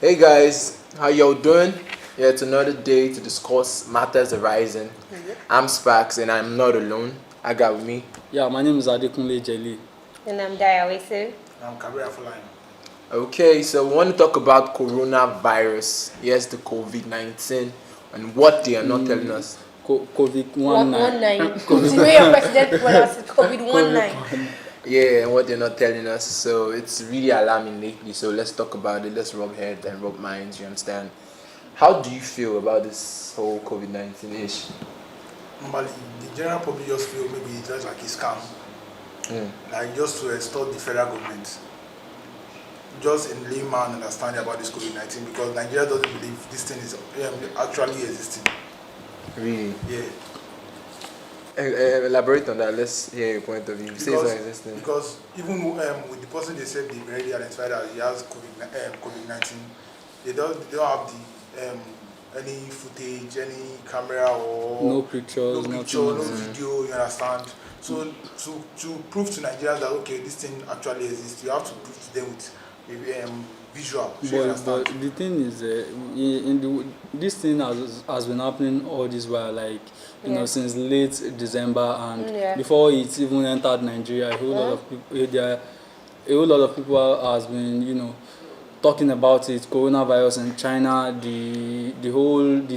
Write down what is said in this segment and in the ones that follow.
Hey guys, how y'all doing? Yeah, it's another day to discuss matters arising. I'm Spax and I'm not alone. I got with me. Yeah, my name is Adekunle Jelly. And I'm Diawese. I'm Kabira Fulani. Okay, so we want to talk about coronavirus. Yes, the COVID-19 and what they are not telling us. COVID-19. Continue your president pronounce it COVID-19. Yeah, and what they're not telling us. So it's really alarming lately. So let's talk about it. Let's rub heads and rub minds. You understand? How do you feel about this whole COVID-19 ish? Normally, the general public just feel maybe it's just like a scam. Like just to extort the federal government. Just in layman understanding about this COVID-19 because Nigeria doesn't believe this thing is actually existing. Really? Yeah. Elaborate on that. Let's hear your point of view. Because even with the person they said they already identified that he has COVID-19, they don't have the any footage, any camera or no pictures, no video. You understand? So to prove to Nigerians that okay, this thing actually exists, you have to prove to them with visual. But the thing is, this thing has been happening all this while, like you know, since late December and before it even entered Nigeria. A whole lot of people has been talking about it. Coronavirus in China, the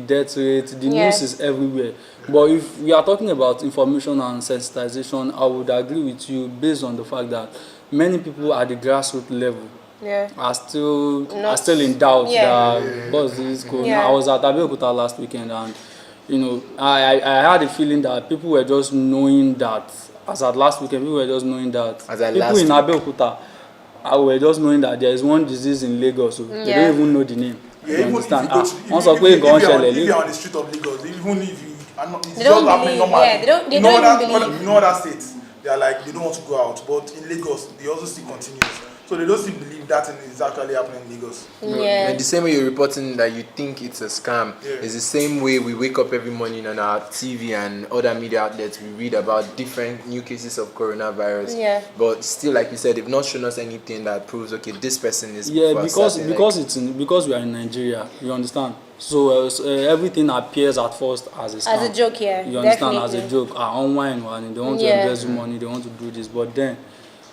death rate, the news is everywhere. But if we are talking about information and sensitization, I would agree with you based on the fact that many people at the grassroots level are still in doubt that because this corona. I was at Abeokuta last weekend and I had a feeling that people were just knowing that as at last weekend people were just knowing that people in Abeokuta were just knowing that there is one disease in Lagos, so they don't even know the name. You understand? If you are on the street of Lagos, even if you are not, it's just happening normally. They don't believe. In other states, they are like they don't want to go out, but in Lagos, they also still continues. So they don't still believe that thing is actually happening in Lagos. And the same way you're reporting that you think it's a scam is the same way we wake up every morning on our TV and other media outlets. We read about different new cases of coronavirus. But still, like you said, they've not shown us anything that proves okay, this person is. Because we are in Nigeria, you understand. So everything appears at first as a scam. As a joke, You understand, as a joke. Online, they want to invest money, they want to do this, but then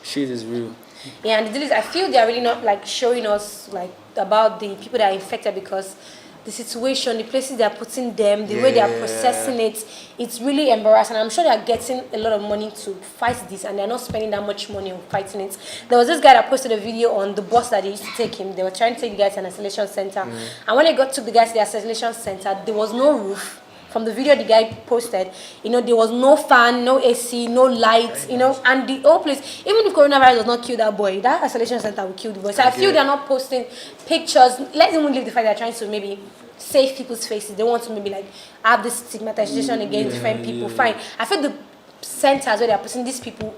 shit is real. Yeah, and the deal is, I feel they are really not like showing us like about the people that are infected because the situation, the places they are putting them, the way they are processing it, it's really embarrassing. I'm sure they are getting a lot of money to fight this, and they're not spending that much money on fighting it. There was this guy that posted a video on the bus that they used to take him. They were trying to take the guys to an isolation center, and when they took the guys to the isolation center, there was no roof. From the video the guy posted, there was no fan, no AC, no lights, and the whole place, even if coronavirus does not kill that boy, that isolation center will kill the boy. So I feel they're not posting pictures. Let's even leave the fact they're trying to maybe save people's faces. They want to maybe like have this stigmatization against different people. Fine. I feel the centers where they're putting these people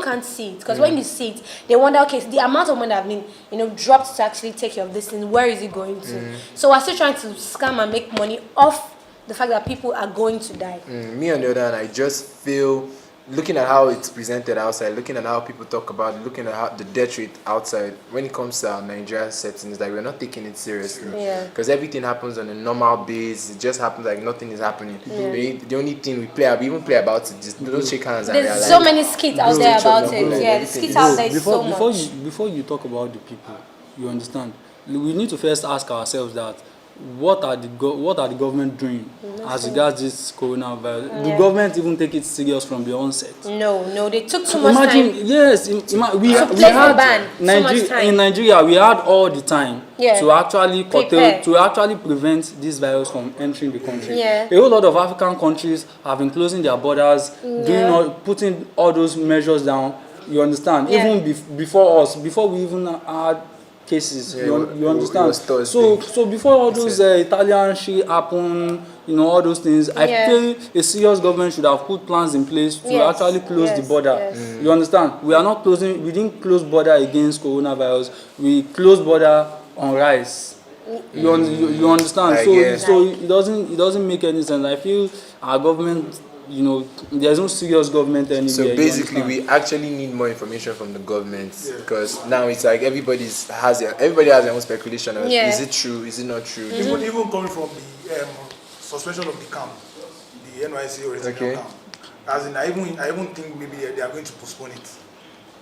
can't see it because when you see it, they wonder, okay, the amount of money that have been, dropped to actually take care of this thing, where is it going to? So we're still trying to scam and make money off the fact that people are going to die. Me on the other hand, I just feel, looking at how it's presented outside, looking at how people talk about it, looking at how the death rate outside, when it comes to our Nigerian settings, like we're not taking it seriously. Because everything happens on a normal base. It just happens like nothing is happening. The only thing we even play about it, just don't shake hands. There's so many skits out there about it. The skits out there is so much. Before you talk about the people, you understand, we need to first ask ourselves that what are the government doing as regards this coronavirus? The government even take it serious from the onset? No, they took too much time. Yes, we had in Nigeria we had all the time to actually prevent this virus from entering the country. A whole lot of African countries have been closing their borders, putting all those measures down. You understand? Even before us, before we even had cases, you understand. So before all those Italian shit happen, all those things, I feel a serious government should have put plans in place to actually close the border. You understand? We didn't close border against coronavirus. We closed border on rice. You understand? So it doesn't make any sense. I feel our government there's no serious government anywhere. So basically, we actually need more information from the government because now it's like everybody has their own speculation. Is it true? Is it not true? Even coming from the suspension of the camp, the NYC original camp, as in I even think maybe they are going to postpone it.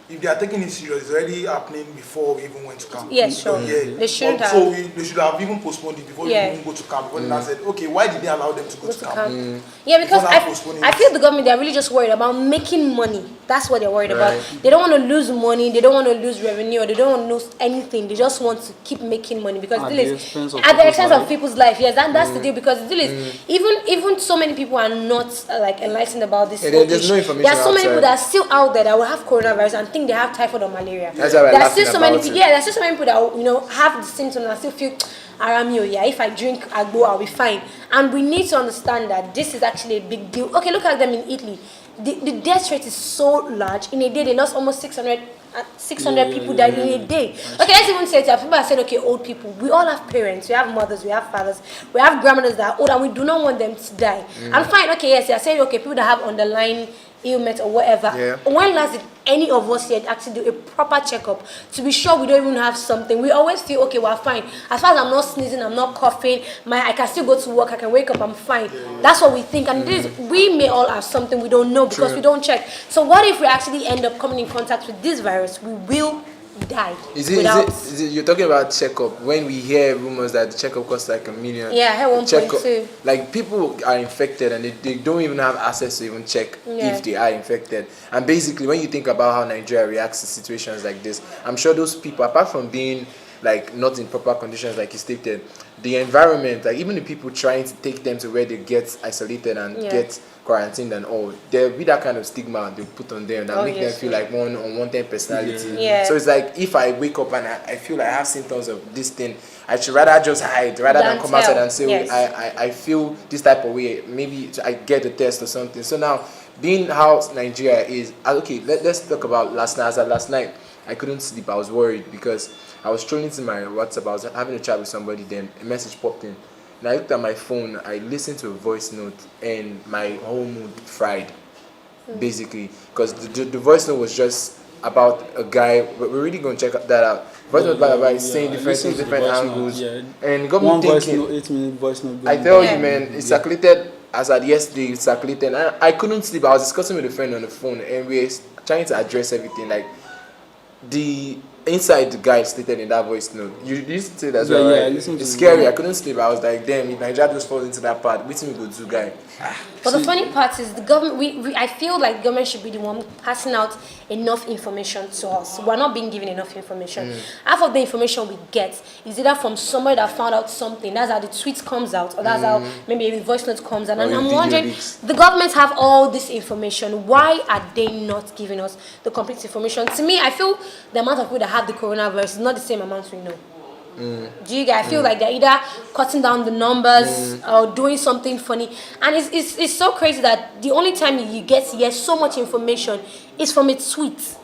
If they are taking it serious, it's already happening before we even went to camp. Yes, sure. They shouldn't have. So they should have even postponed it before we even go to camp. Because they said, okay, why did they allow them to go to camp? Yeah, because I feel the government, they're really just worried about making money. That's what they're worried about. They don't want to lose money. They don't want to lose revenue. Or they don't want to lose anything. They just want to keep making money because at the expense of people's life. Yes, that's the deal. Because the deal is even so many people are not like enlightened about this. There's no information. There are so many people that are still out there that will have coronavirus and think they have typhoid or malaria. That's why There's still so many people. Yeah, there's still so many people that have the symptoms and still feel aramio. Yeah, if I drink agbo, I'll be fine. And we need to understand that this is actually a big deal. Okay, look at them in Italy. The death rate is so large. In a day, they lost almost 600 people died in a day. Okay, let's even say it. People have said, okay, old people. We all have parents. We have mothers. We have fathers. We have grandmothers that are old, and we do not want them to die. I'm fine. Okay, yes, you're saying, okay, people that have underlying ailment or whatever. When last did any of us here actually do a proper checkup to be sure we don't even have something? We always feel, okay, we're fine. As far as I'm not sneezing, I'm not coughing, I can still go to work, I can wake up, I'm fine. That's what we think. And we may all have something we don't know because we don't check. So what if we actually end up coming in contact with this virus? We will die. Is it you're talking about checkup? When we hear rumors that the checkup costs like $1 million. Yeah, I heard 1.2. Like people are infected and they don't even have access to even check if they are infected. And basically, when you think about how Nigeria reacts to situations like this, I'm sure those people, apart from being like not in proper conditions like you stated, the environment, like even the people trying to take them to where they get isolated and get quarantined and all, there'll be that kind of stigma they'll put on them that make them feel like one unwanted personality. So it's like if I wake up and I feel like I have symptoms of this thing, I should rather just hide rather than come outside and say I feel this type of way, maybe I get a test or something. So now, being how Nigeria is, okay, let's talk about last night. As of last night, I couldn't sleep. I was worried because I was scrolling to my WhatsApp. I was having a chat with somebody, then a message popped in. And I looked at my phone, I listened to a voice note, and my whole mood fried, basically. Because the voice note was just about a guy. We're really going to check that out. Voice note about saying different things, different angles. And got me thinking, 8-minute voice note. I tell you, man, it circulated, as at yesterday, it circulated. And I couldn't sleep. I was discussing with a friend on the phone, and we were trying to address everything. Like, the inside the guy stated in that voice note. You used to say that as well, right? It's scary. I couldn't sleep. I was like, damn, if Nigeria just falls into that part, waiting we go do, guy. But the funny part is the government. I feel like the government should be the one passing out enough information to us. We're not being given enough information. Half of the information we get is either from somebody that found out something. That's how the tweet comes out, or that's how maybe a voice note comes out. And I'm wondering, the government have all this information. Why are they not giving us the complete information? To me, I feel the amount of people that have the coronavirus is not the same amount we know. Do you guys feel like they're either cutting down the numbers or doing something funny? And it's so crazy that the only time you get to hear so much information is from a tweet,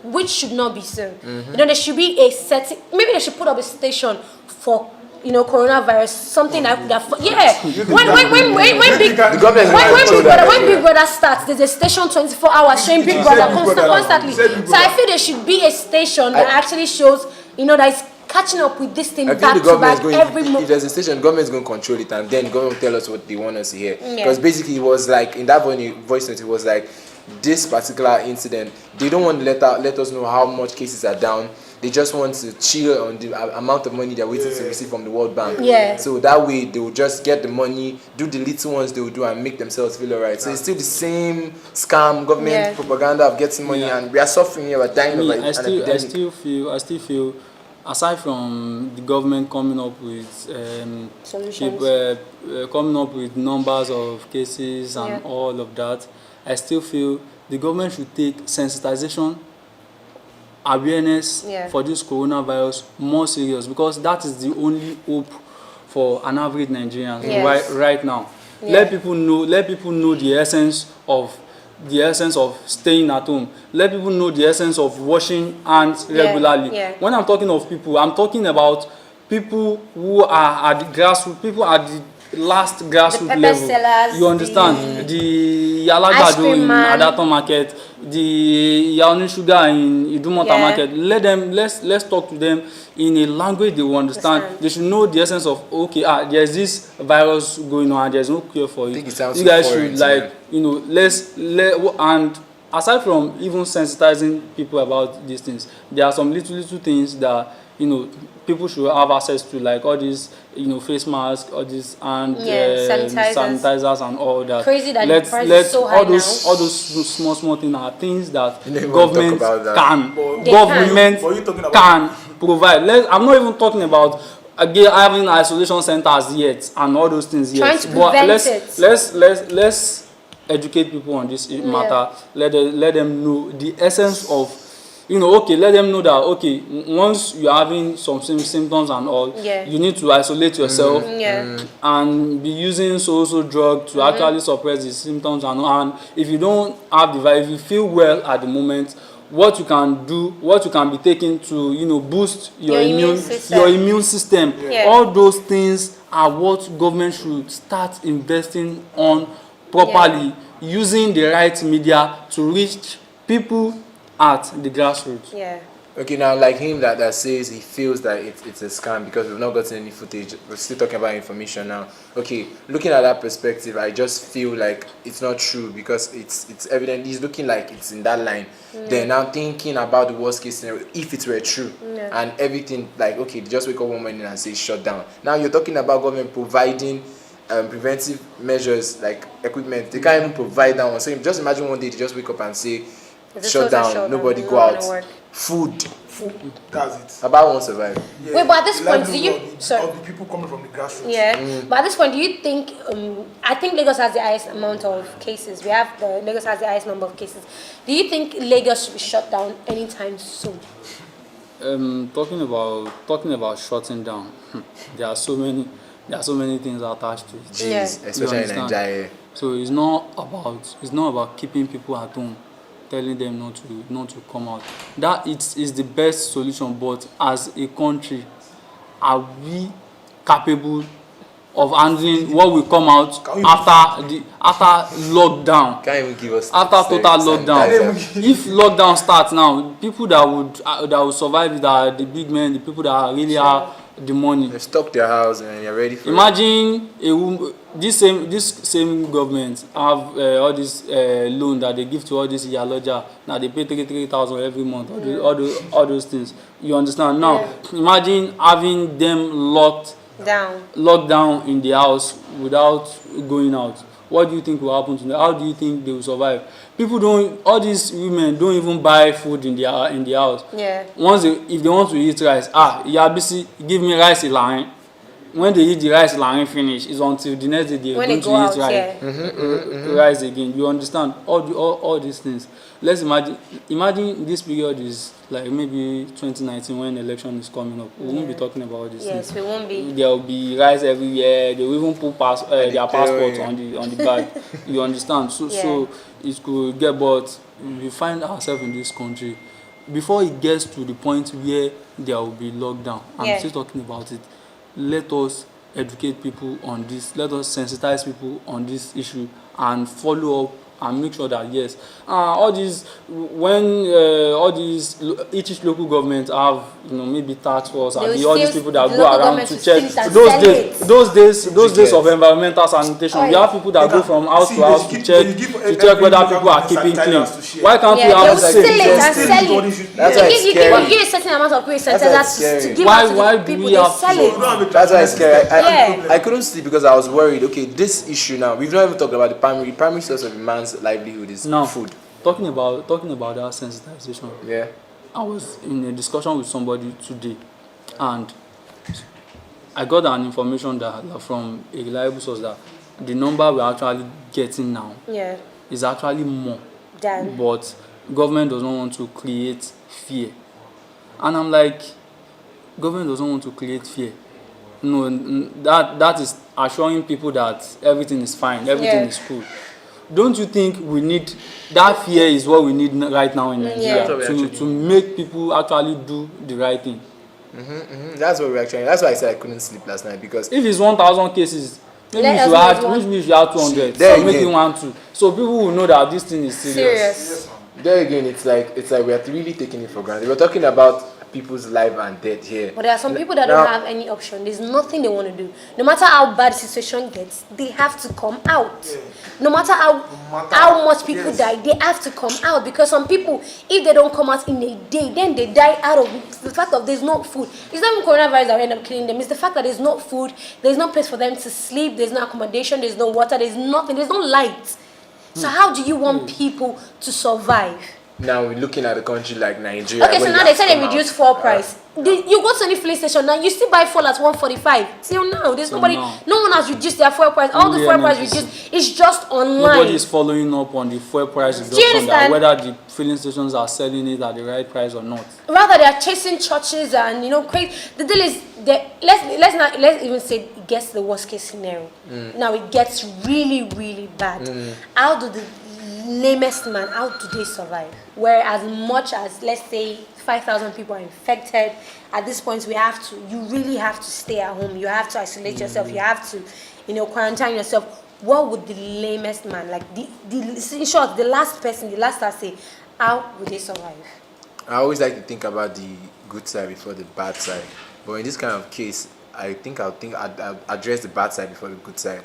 which should not be so. There should be a setting. Maybe they should put up a station for coronavirus, something when Big Brother starts, there's a station 24 hours showing Big Brother constantly. So I feel there should be a station that actually shows, that is catching up with this thing back to back every month. If there's a station, government's going to control it, and then government will tell us what they want us to hear. Because basically it was like, in that voice note, it was like, this particular incident, they don't want to let us know how much cases are down. They just want to chill on the amount of money they're waiting to receive from the World Bank. So that way they will just get the money, do the little ones they will do, and make themselves feel alright. So it's still the same scam, government propaganda of getting money, and we are suffering here, we're dying of an epidemic. I still feel, aside from the government coming up with solutions, coming up with numbers of cases and all of that, I still feel the government should take sensitization, awareness for this coronavirus more serious, because that is the only hope for an average Nigerian right now. Let people know the essence of staying at home. Let people know the essence of washing hands regularly. When I'm talking of people, I'm talking about people who are at the grassroots, people at the last grassroots pepper level. sellers, You understand? The ice Yalagado cream in man. Adaton market, the Yaoni Sugar in Idumota Yeah. market. Let's talk to them in a language they will understand. They should know the essence of, okay, there's this virus going on and there's no cure for I it. think it sounds You so guys foreign should, to like, them. you know, and aside from even sensitizing people about these things, there are some little things that, you know, people should have access to, like all these, you know, face masks, all these, and sanitizers and all that. Crazy that the price is so high all those now. all those small things are things that You don't even want to government talk about that. can They government But you talking about- can provide. I'm not even talking about again having isolation centers yet and all those things yet. Trying to But prevent it. let's educate people on this matter. Let them know the essence of, you know, okay, let them know that, okay, once you're having some symptoms and all, you need to isolate yourself and be using so drug to actually suppress the symptoms and if you don't have the virus, if you feel well at the moment, what you can do, what you can be taking to, you know, boost your immune system. All those things are what government should start investing on properly, using the right media to reach people at the grassroots. Okay, now like him that says he feels that it's a scam because we've not gotten any footage. We're still talking about information now. Okay, looking at that perspective, I just feel like it's not true because it's evident. He's looking like it's in that line. Then now thinking about the worst case scenario, if it were true and everything, like, okay, they just wake up one morning and say shut down. Now you're talking about government providing preventive measures like equipment. They can't even provide that one. So just imagine one day they just wake up and say shut down, nobody go out. Food. That's it. About won't survive. Yeah. Wait, but at this point, do Livelihood you? of Sorry. the people coming from the grassroots. But at this point, do you think? I think Lagos has the highest amount of cases. Lagos has the highest number of cases. Do you think Lagos should be shut down anytime soon? Talking about shutting down, there are so many things attached to it. Jeez, especially in Nigeria. So it's not about keeping people at home, telling them not to come out. That is the best solution. But as a country, are we capable of handling what will come out after lockdown? Can't even give us After total lockdown. If lockdown starts now, people that would survive it are the big men, the people that really have the money. They stock their house and you're ready for Imagine this same government have all this loan that they give to all these Iyaloja. Now they pay 3,000 every month. All those things. You understand? Now imagine having them locked down in the house without going out. What do you think will happen to them? How do you think they will survive? All these women don't even buy food in the house. If they want to eat rice, Yabisi, give me rice line. When they eat the rice line finish, it's until the next day they're going to eat rice again. You understand? All these things. Let's imagine this period is like maybe 2019 when election is coming up. We won't be talking about these things. Yes, we won't be. There will be rice everywhere. They will even put their passports on the bag. You understand? So it could get, but we find ourselves in this country before it gets to the point where there will be lockdown. I'm still talking about it. Let us educate people on this. Let us sensitize people on this issue and follow up and make sure that yes, all these each local government have, you know, maybe task force and all these people that go around to check. Those days of environmental sanitation, we have people that go from house to house to check whether people are keeping clean. Why can't we have the same? That's why it's scary. You give a certain amount of grace and to give why to do people, we they have sell to? it. That's why it's scary. I couldn't sleep because I was worried. Okay, this issue now, we've not even talked about the primary source of a man's livelihood is food. Talking about that sensitization. Yeah. I was in a discussion with somebody today, and I got an information that from a reliable source that the number we're actually getting now is actually more. But government does not want to create fear. And I'm like, government doesn't want to create fear. No, that is assuring people that everything is fine, everything is cool. Don't you think we need that fear is what we need right now in Nigeria to make people actually do the right thing? That's what we're actually. That's why I said I couldn't sleep last night because if it's 1,000 cases, Maybe you should add 200. There So make it again. 1-2. So people will know that this thing is serious. There again, it's like we are really taking it for granted. We're talking about people's life and death here. But there are some people that don't have any option. There's nothing they want to do. No matter how bad the situation gets, they have to come out. Yeah. No matter how much people die, they have to come out. Because some people, if they don't come out in a day, then they die out of the fact that there's no food. It's not even coronavirus that will end up killing them. It's the fact that there's no food, there's no place for them to sleep, there's no accommodation, there's no water, there's nothing, there's no light. So how do you want people to survive? Now we're looking at a country like Nigeria. Okay, so now they said they reduced fuel price. You go to any filling station now, you still buy fuel at 145. Till now, there's nobody, no one has reduced their fuel price. All the fuel price reduced. It's just online. Nobody is following up on the fuel price reduction, that whether the filling stations are selling it at the right price or not. Rather, they are chasing churches and crazy. The deal is that let's even say it gets the worst case scenario. Now it gets really, really bad. How do the lamest man, how do they survive? Where as much as, let's say, 5,000 people are infected, at this point you really have to stay at home. You have to isolate yourself. You have to, quarantine yourself. What would the lamest man, like in short, the last I say, how would they survive? I always like to think about the good side before the bad side. But in this kind of case, I'd address the bad side before the good side.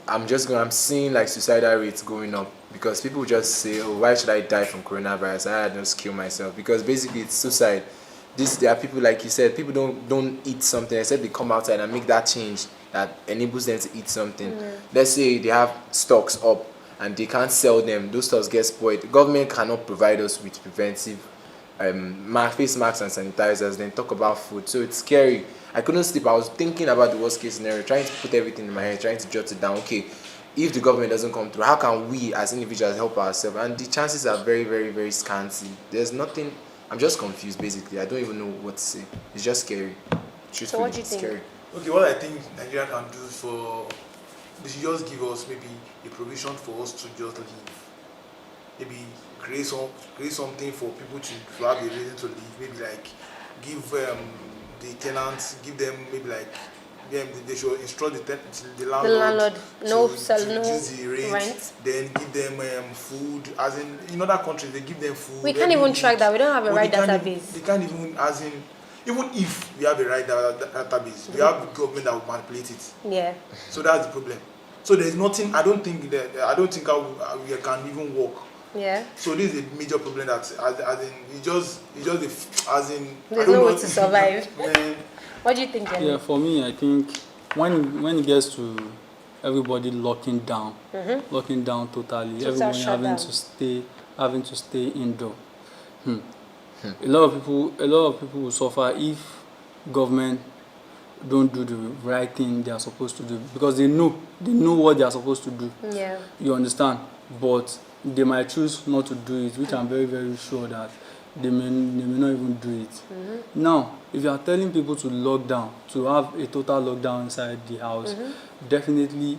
I'm seeing like suicidal rates going up because people just say, oh, why should I die from coronavirus? I just kill myself, because basically it's suicide. There are people, like you said, people don't eat something except they come outside and make that change that enables them to eat something. Let's say they have stocks up and they can't sell them, those stocks get spoiled. The government cannot provide us with preventive face masks and sanitizers, then talk about food. So it's scary. I couldn't sleep. I was thinking about the worst case scenario, trying to put everything in my head, trying to jot it down. Okay, if the government doesn't come through, how can we as individuals help ourselves? And the chances are very, very, very scanty. There's nothing. I'm just confused, basically. I don't even know what to say. It's just scary. Truthfully, so what do you think? Scary. Okay, what I think Nigeria can do they should just give us maybe a provision for us to just live. Maybe create something for people to have a reason to live. Maybe like give the tenants, give them maybe like they should instruct the landlord no reduce the rent. Then give them food. As in other countries, they give them food. We can't even track that. We don't have a right database. They can't even, even if we have a right database, we have the government that will manipulate it. Yeah. So that's the problem. So there's nothing. I don't think we can even work. Yeah. So this is a major problem that there's no way to survive. What do you think, Jenny? Yeah, for me, I think when it gets to everybody locking down totally, everybody having to stay indoor. A lot of people will suffer if government don't do the right thing they are supposed to do, because they know what they are supposed to do. Yeah. You understand? But they might choose not to do it, which I'm very, very sure that they may not even do it. Now, if you are telling people to lock down, to have a total lockdown inside the house, definitely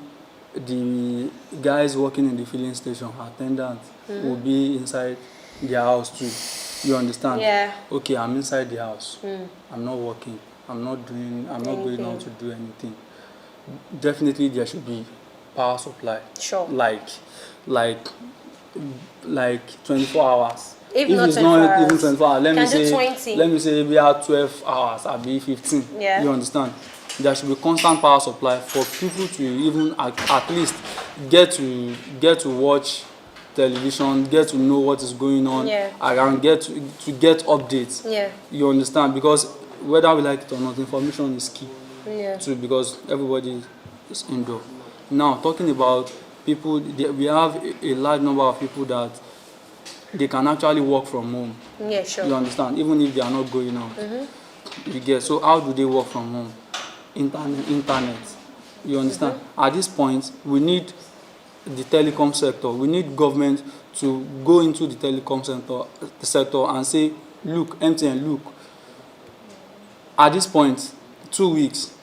the guys working in the filling station, attendants, will be inside their house too. You understand? Yeah. Okay, I'm inside the house. I'm not working. I'm not going out to do anything. Definitely there should be power supply. Sure. Like 24 hours. If not it's 24 not hours, even 24 hours, let me say we have 12 hours, I'll be 15. Yeah. You understand? There should be constant power supply for people to even at least get to watch television, get to know what is going on, and get updates. Yeah. You understand? Because whether we like it or not, information is key. Yeah. Too, because everybody is indoor. Now, talking about people, we have a large number of people that they can actually work from home. Yeah, sure. You understand? Even if they are not going out. You get. So how do they work from home? Internet. You understand? At this point, we need the telecom sector. We need government to go into the telecom sector and say, look, MTN, look. At this point, 2 weeks,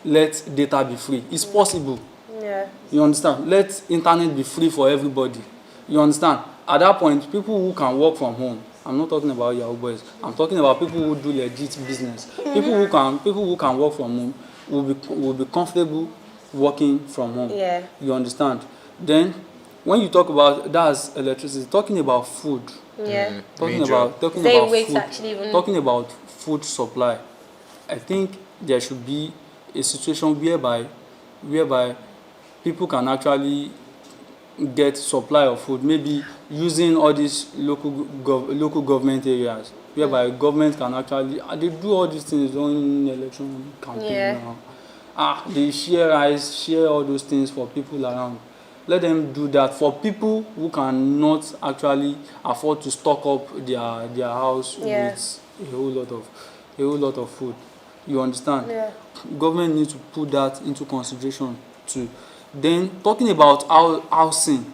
let data be free. It's possible. Yeah. You understand? Let internet be free for everybody. You understand? At that point, people who can work from home, I'm not talking about Yahoo boys, I'm talking about people who do legit business. People who can work from home will be comfortable working from home. Yeah. You understand? Then when you talk about that's electricity, talking about food, Yeah. talking Major. about Is there a food, way to actually even talking about food supply, I think there should be a situation whereby people can actually get supply of food, maybe using all these local government areas, whereby government can actually they do all these things during election campaign now. They share rice, share all those things for people around. Let them do that for people who cannot actually afford to stock up their house with a whole lot of food. You understand? Yeah. Government needs to put that into consideration too. Then talking about housing,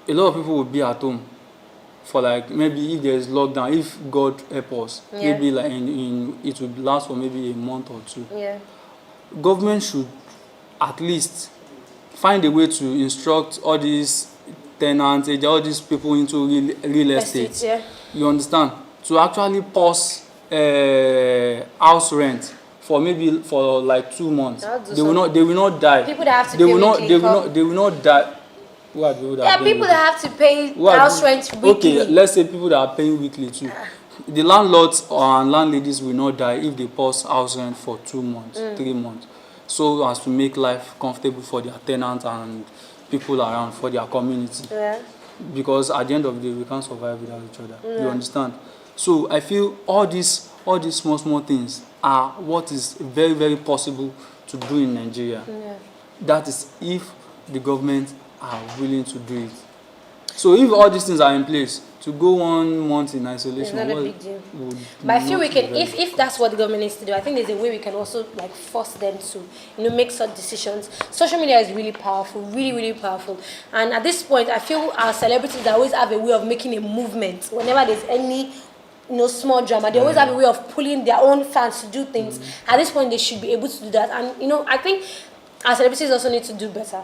a lot of people will be at home for like maybe if there is lockdown, if God help us, maybe like in it will last for maybe a month or two. Yeah. Government should at least find a way to instruct all these tenants, all these people into real estate. Yeah. You understand? To actually pause house rent for like 2 months. They will not die. People that have to pay weekly. They will not die. Who are people that are paying people weekly? that have to pay house rent weekly. Okay, let's say people that are paying weekly too. The landlords and landladies will not die if they pause house rent for 2 months, 3 months, so as to make life comfortable for their tenants and people around, for their community. Yeah. Because at the end of the day, we can't survive without each other. You understand? So I feel all these small things are what is very, very possible to do in Nigeria. That is if the government are willing to do it. So if all these things are in place, to go 1 month in isolation, it's not a big deal. But I feel we can, if that's what the government needs to do, I think there's a way we can also like force them to make such decisions. Social media is really powerful, really, really powerful. And at this point, I feel our celebrities always have a way of making a movement. Whenever there's any small drama, they always have a way of pulling their own fans to do things. At this point, they should be able to do that. And I think our celebrities also need to do better.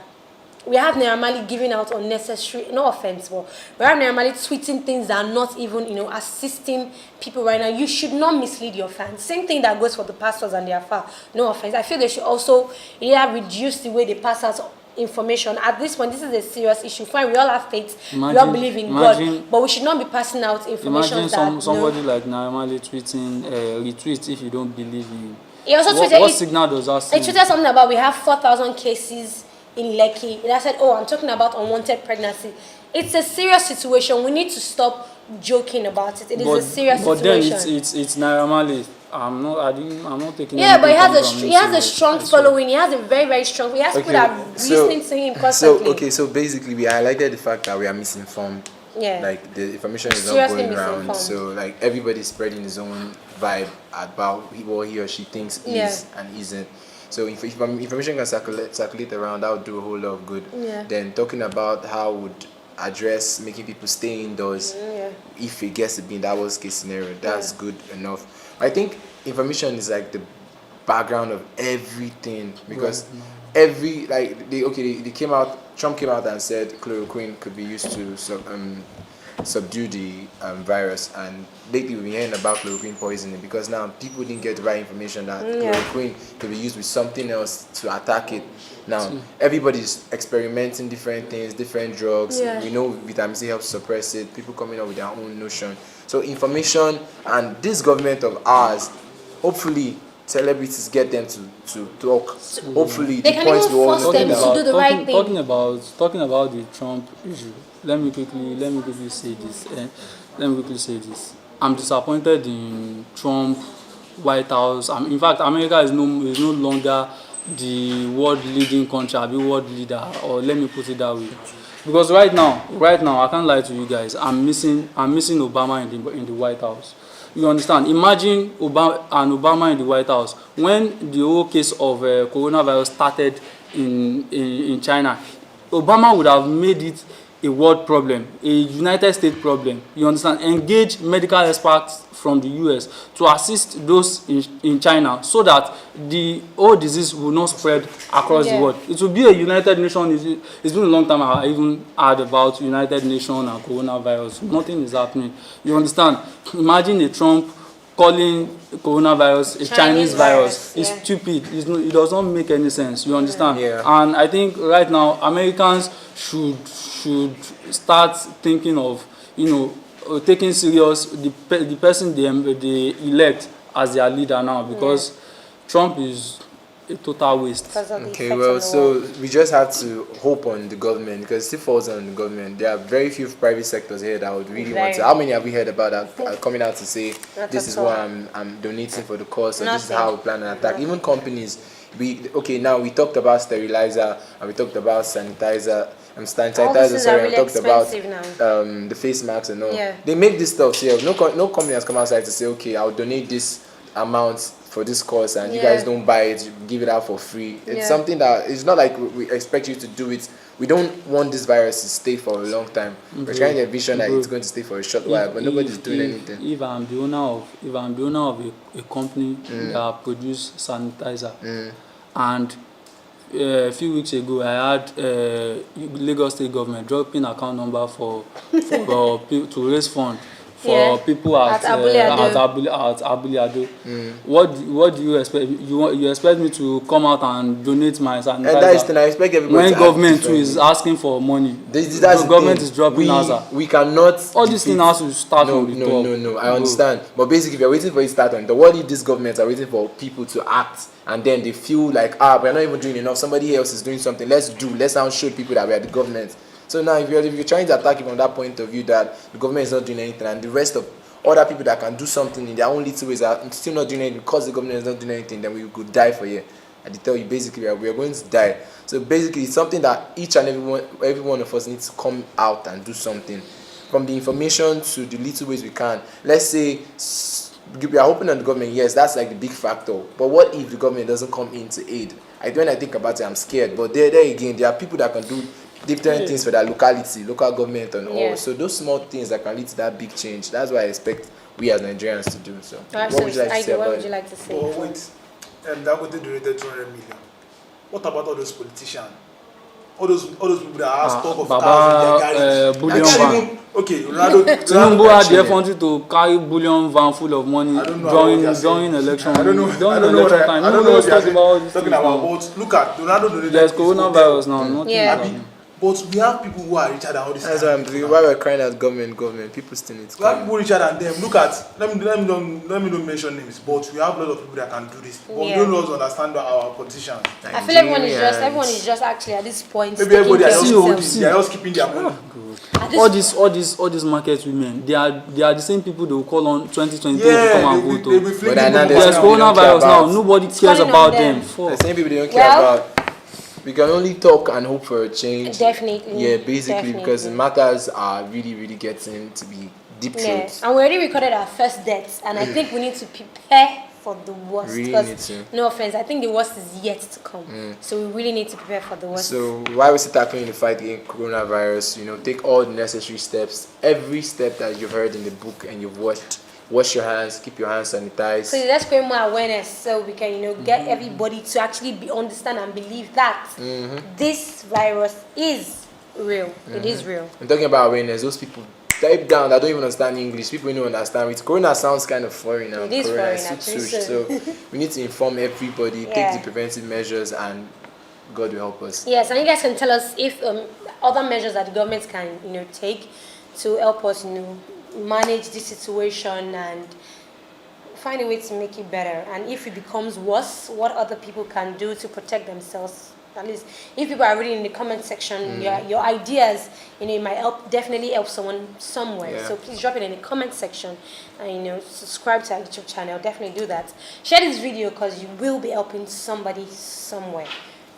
We have Naira Marley giving out unnecessary, no offense, but we have Naira Marley tweeting things that are not even, assisting people right now. You should not mislead your fans. Same thing that goes for the pastors and their far. No offense. I feel they should also reduce the way they pass out information. At this point, this is a serious issue. Fine, we all have faith. We all believe in God, but we should not be passing out information. Imagine somebody like Naira Marley tweeting, retweet if you don't believe in. He also tweeted. What signal does that send? He tweeted something about we have 4,000 cases in Lekki. And I said, I'm talking about unwanted pregnancy. It's a serious situation. We need to stop joking about it. It is a serious situation. But then it's Naira Marley. I'm not taking. Yeah, but he has a strong following. He has a very, very strong. He has people that are listening to him constantly. So basically, we highlighted the fact that we are misinformed. Yeah. Like the information is not going around. So like everybody's spreading his own vibe about what he or she thinks is and isn't. So if information can circulate around, that would do a whole lot of good. Yeah. Then talking about how would address making people stay indoors if it gets to be in that worst case scenario, that's good enough. I think information is like the background of everything, because Trump came out and said chloroquine could be used to subdue the virus, and lately we've been hearing about chloroquine poisoning because now people didn't get the right information that chloroquine could be used with something else to attack it. Now everybody's experimenting different things, different drugs. We know vitamin C helps suppress it. People coming up with their own notion. So information, and this government of ours, hopefully celebrities get them to talk. Hopefully they the points we all force them to do the right thing. Talking about the Trump issue. Let me quickly say this. I'm disappointed in Trump, White House. In fact, America is no longer the world leading country, the world leader, or let me put it that way. Because right now, I can't lie to you guys. I'm missing Obama in the White House. You understand? Imagine Obama in the White House when the whole case of coronavirus started in China. Obama would have made it a world problem, a United States problem. You understand? Engage medical experts from the US to assist those in China so that the whole disease will not spread across the world. It will be a United Nations. It's been a long time I even heard about United Nations and coronavirus. Nothing is happening. You understand? Imagine a Trump calling coronavirus a Chinese virus is yeah. stupid. It does not make any sense. You understand? Yeah. And I think right now Americans should start thinking of, taking serious the person they elect as their leader now, because Trump is a total waste. Okay, well, so we just have to hope on the government, because it still falls on the government. There are very few private sectors here that would really want to. How many have we heard about that coming out to say this is what I'm donating for the cause, or this is how we plan an attack? Even companies, now we talked about sterilizer and we talked about sanitizer. And we talked about the face masks and all. Yeah. They make this stuff here. No company has come outside to say, okay, I'll donate this amount for this course, and you guys don't buy it, you give it out for free. It's something that it's not like we expect you to do it. We don't want this virus to stay for a long time. We're trying to envision that it's going to stay for a short while, but nobody's doing anything. If I'm the owner of a company that produce sanitizer, and a few weeks ago I had Lagos State government dropping account number for to raise funds for people at Abule-Ado. What do you expect? You expect me to come out and donate my sanitizer? And that is the thing, I expect everybody. When government too is asking for money, the government is dropping answer. We cannot. All these things has to start on the top. No. I understand, but basically, we are waiting for it to start on. What if these governments are waiting for people to act, and then they feel like we're not even doing enough. Somebody else is doing something. Let's now show people that we are the government. So now, if you're trying to attack it from that point of view that the government is not doing anything, and the rest of other people that can do something in their own little ways are still not doing anything because the government is not doing anything, then we could die for you. I tell you, basically, we are going to die. So basically, it's something that each and every one of us needs to come out and do something. From the information to the little ways we can. Let's say we are hoping on the government. Yes, that's like the big factor. But what if the government doesn't come in to aid? When I think about it, I'm scared. But there again, there are people that can do different things for that locality, local government and all. So those small things that can lead to that big change. That's what I expect we as Nigerians to do. So what would you like to say? Oh, wait. That would donated 200 million. What about all those politicians? All those people that have stock of cars in their garage. Okay, Tinubu had the effrontery to carry bullion van full of money during election. I don't know what you're talking about. But look at Ronaldo donated. There's coronavirus now. But we have people who are richer than all these. That's why I'm doing. Why we're crying at government. People still need to. We have people richer than them. Look at. Let me don't mention names. But we have a lot of people that can do this. But we don't also understand our politicians. I feel everyone is just actually at this point. Maybe everybody are just keeping their money. All these market women, they are the same people they will call on 2023 to come and vote. There's coronavirus now. Nobody cares about them. The same people they don't care about. We can only talk and hope for a change. Definitely. Yeah, basically, because the matters are really, really getting to be deep truths. And we already recorded our first death, and I think we need to prepare for the worst. Really need to. No offense, I think the worst is yet to come. So we really need to prepare for the worst. So while we're still tackling the fight against coronavirus, take all the necessary steps. Every step that you've heard in the book and you've watched. Wash your hands, keep your hands sanitized. So let's create more awareness so we can, get everybody to actually understand and believe that this virus is real. It is real. I'm talking about awareness. Those people type down that don't even understand English. People don't understand. With Corona sounds kind of foreign now. It is foreign, actually. So we need to inform everybody, take the preventive measures, and God will help us. Yes, and you guys can tell us if other measures that the government can, take to help us, manage this situation and find a way to make it better. And if it becomes worse, what other people can do to protect themselves. At least if people are reading in the comment section your ideas, it might definitely help someone somewhere. So please drop it in the comment section and subscribe to our YouTube channel. Definitely do that. Share this video because you will be helping somebody somewhere.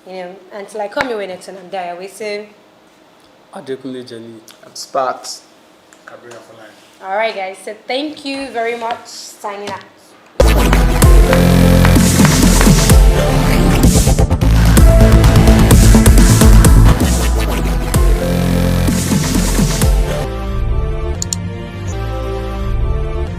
Until I come your way next time, I'm there. We say Adekunle Jelly. I'm Sparks. All right, guys. So thank you very much. Signing out.